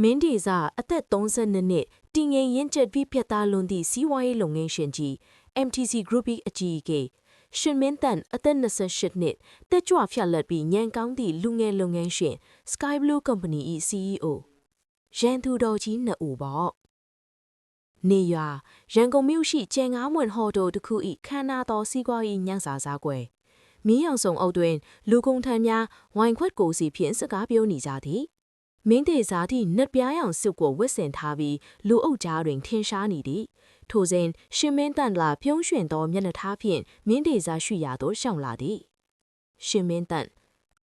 မင်းဒေစာအသက်32နှစ်တင်ငယ်ရင့်ကျက်ပြီးပြတ်သားလွန်သည့်စီးပွားရေးလုပ်ငန်းရှင်ကြီး MTC Group ၏အကြီးအကဲရှင်မင်းတန်အသက်28နှစ်တက်ကြွဖြတ်လက်ပြီးညံကောင်းသည့်လူငယ်လုပ်ငန်းရှင် Sky Blue Company ၏CEO ရန်သူတော်ကြီးနှစ်ဦးပေါ့နေရွာရန်ကုန်မြို့ရှိကျန်ငါးမွန်ဟော်တိုတစ်ခု၏ခမ်းနားသောစီးပွားရေးညံစာစားကွယ်မင်းအောင်စုံအုပ်တွင်လူကုန်ထမ်းများဝိုင်ခွက်ကိုစီဖြင့်စကားပြောနေကြသည်မင်းတေစာသည့်နတ်ပြားရောင်စုပ်ကိုဝတ်ဆင်ထားပြီးလူအုပ်ကြားတွင်ထင်ရှားနေသည်ထိုစဉ်ရှင်မင်းတန်လာပြုံးရွှင်သောမျက်နှာထားဖြင့်မင်းတေစာရှိရာသို့ရှောင်လာသည်ရှင်မင်းတန်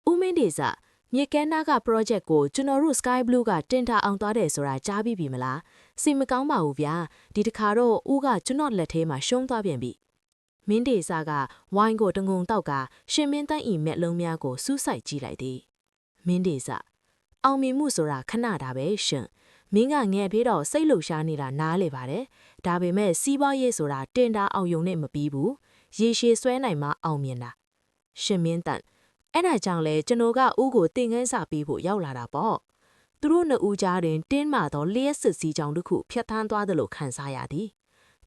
ဦးမင်းတေစာမြေကမ်းနားက project ကိုကျွန်တော်တို့ Sky Blue ကတင်တာအောင်သွားတယ်ဆိုတာကြားပြီးပြီမလားစိတ်မကောင်းပါဘူးဗျာဒီတခါတော့ဦးကကျွန်တော်လက်ထဲမှာရှုံးသွားပြန်ပြီမင်းတေစာကဝိုင်းကိုတငုံတောက်ကရှင်မင်းတန်ဤမျက်လုံးများကိုစူးစိုက်ကြည့်လိုက်သည်မင်းတေစာအောင်မြင်မှုဆိုတာခဏတာပဲရှင်မင်းကငယ်ပြီးတော့စိတ်လှုပ်ရှားနေတာနားလေပါတယ်ဒါပေမဲ့စီးပွားရေးဆိုတာတင်တာအောင်ယုံနဲ့မပြီးဘူးရေရှည်ဆွဲနိုင်မှအောင်မြင်တာရှင်မင်းတန်အဲ့ဒါကြောင့်လဲကျွန်တော်ကဦးကိုတင်ငန်းစာပေးဖို့ရောက်လာတာပေါ့သူတို့နှစ်ဦးကြားတွင်တင်းမာသောလျှက်စစ်စည်းကြောင်တစ်ခုဖျက်ထမ်းသွားသလိုခံစားရသည်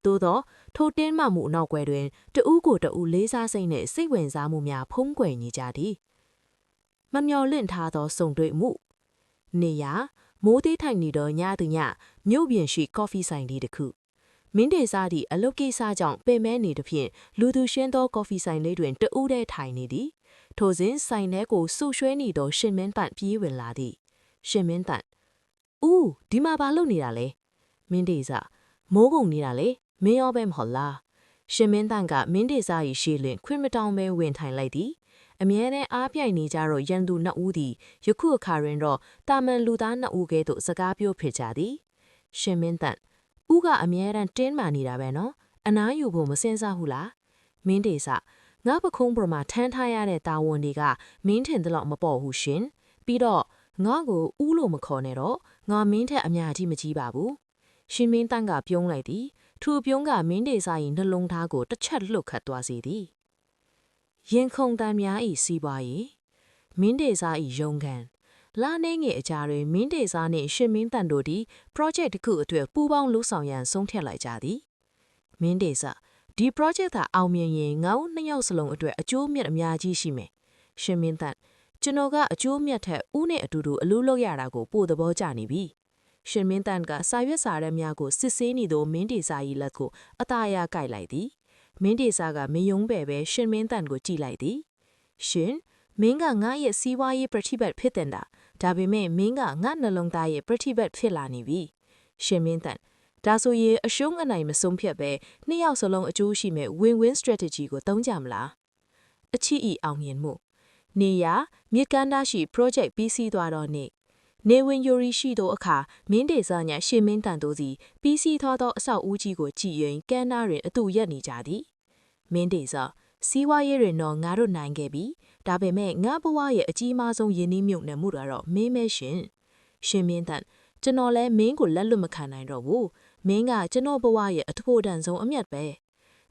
သို့သောထိုတင်းမာမှုနောက်ွယ်တွင်တဦးကိုတဦးလေးစားစိတ်နှင့်စိတ်ဝင်စားမှုများဖုံးကွယ်နေကြသည်မမျော်လင့်ထားသောစုံတွေ့မှုနေရမိုးသေးထိုင်နေသောညသူညမြို့ပြင်ရှိကော်ဖီဆိုင်လေးတစ်ခုမင်းတေစာသည့်အလုတ်ကိစ္စကြောင့်ပင်မဲနေသဖြင့်လူသူရှင်းသောကော်ဖီဆိုင်လေးတွင်တဦးတည်းထိုင်နေသည်ထိုစဉ်ဆိုင်ထဲကိုဆူရွှဲနေသောရှင်မင်းတန်ပြေးဝင်လာသည်ရှင်မင်းတန်ဦးဒီမှာဘာလုပ်နေတာလဲမင်းတေစာမိုးကုန်နေတာလေမင်းရောပဲမဟုတ်လားရှင်မင်းတန်ကမင်းတေစာ၏ရှေ့လင်ခွင့်မတောင်းပဲဝင်ထိုင်လိုက်သည်အမြဲတမ်းအားပြိုင်နေကြတော့ရန်သူနှစ်ဦးသည်ယခုအခါတွင်တော့တာမန်လူသားနှစ်ဦးကဲ့သို့စကားပြောဖြစ်ကြသည်ရှင်မင်းတန်ဦးကအမြဲတမ်းတင်းမာနေတာပဲနော်အနားယူဖို့မစင်စားဘူးလားမင်းတေစာငါပခုံးပေါ်မှာထမ်းထားရတဲ့တာဝန်တွေကမင်းထင်သလောက်မပေါ်ဘူးရှင်ပြီးတော့ငါ့ကိုဦးလို့မခေါ်နဲ့တော့ငါမင်းထက်အများကြီးမကြီးပါဘူးရှင်မင်းတန်ကပြုံးလိုက်သည်ထိုပြုံးကမင်းတေစာ၏နှလုံးသားကိုတစ်ချက်လှုပ်ခတ်သွားစေသည်ရင်ခုန်တမ်းများ၏စီးပွားရေးမင်းတေစာ၏ယုံခံလာနေငယ်အကြားတွင်မင်းတေစာနှင့်ရှင်မင်းတန်တို့သည် project တစ်ခုအတွက်ပူးပေါင်းလှုပ်ဆောင်ရန်ဆုံးဖြတ်လိုက်ကြသည်မင်းတေစာဒီ project သာအောင်မြင်ရင်ငါ့နှစ်ယောက်စလုံးအတွက်အကျိုးမြတ်အများကြီးရှိမယ်ရှင်မင်းတန်ကျွန်တော်ကအကျိုးမြတ်ထက်ဦးနဲ့အတူတူအလုပ်လုပ်ရတာကိုပိုသဘောကျနေပြီရှင်မင်းတန်ကစာရွက်စာတမ်းများကိုစစ်ဆေးနေသောမင်းတေစာ၏လက်ကိုအသာရကိုက်လိုက်သည်မင်းတေစာကမယုံပဲရှင်မင်းတန်ကိုကြည့်လိုက်သည်ရှင်မင်းကငါရဲ့စီးပွားရေးပฏิပတ်ဖြစ်တဲ့ဒါပေမဲ့မင်းကငါနှလုံးသားရဲ့ပฏิပတ်ဖြစ်လာနေပြီရှင်မင်းတန်ဒါဆိုရင်အရှုံးအနိုင်မဆုံးဖြတ်ပဲနှစ်ယောက်စလုံးအကျိုးရှိမဲ့ win-win strategy ကိုသုံးကြမလားအချစ်ဤအောင်မြင်မှုနေရမြေကမ်းသားရှိ project ပြီးစီးသွားတော့နေဝင်ယိုရီရှိသောအခါမင်းတေစာညရှင်မင်းတန်တို့စီပြီးစီးသွားသောအဆောက်အဦကြီးကိုကြည်ရင်ကမ်းသားတွင်အတူရက်နေကြသည်မင်းတေစာစီးပွားရေးတွင်တော့ငါတို့နိုင်ခဲ့ပြီဒါပေမဲ့ငါဘဝရဲ့အကြီးမားဆုံးယဉ်နှီးမြုပ်နှံမှုတော့မင်းမဲရှင်ရှင်မင်းတန်ကျွန်တော်လဲမင်းကိုလက်လွတ်မခံနိုင်တော့ဘူးမင်းကကျွန်တော်ဘဝရဲ့အထိုးတန်ဆုံးအမျက်ပဲ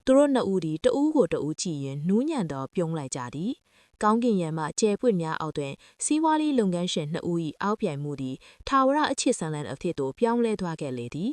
သူတို့နှစ်ဦးဒီတဦးကိုတဦးကြည့်ရင်နူးညံ့တော့ပြုံးလိုက်ကြသည်ကောင်းကင်ယံမှကျဲပွင့်များအောက်တွင်စီးပွားရေးလုပ်ငန်းရှင်နှစ်ဦး၏အောက်ပြိုင်မှုသည်ထာဝရအချစ်ဆန်လန်အဖြစ်သို့ပြောင်းလဲသွားခဲ့လေသည်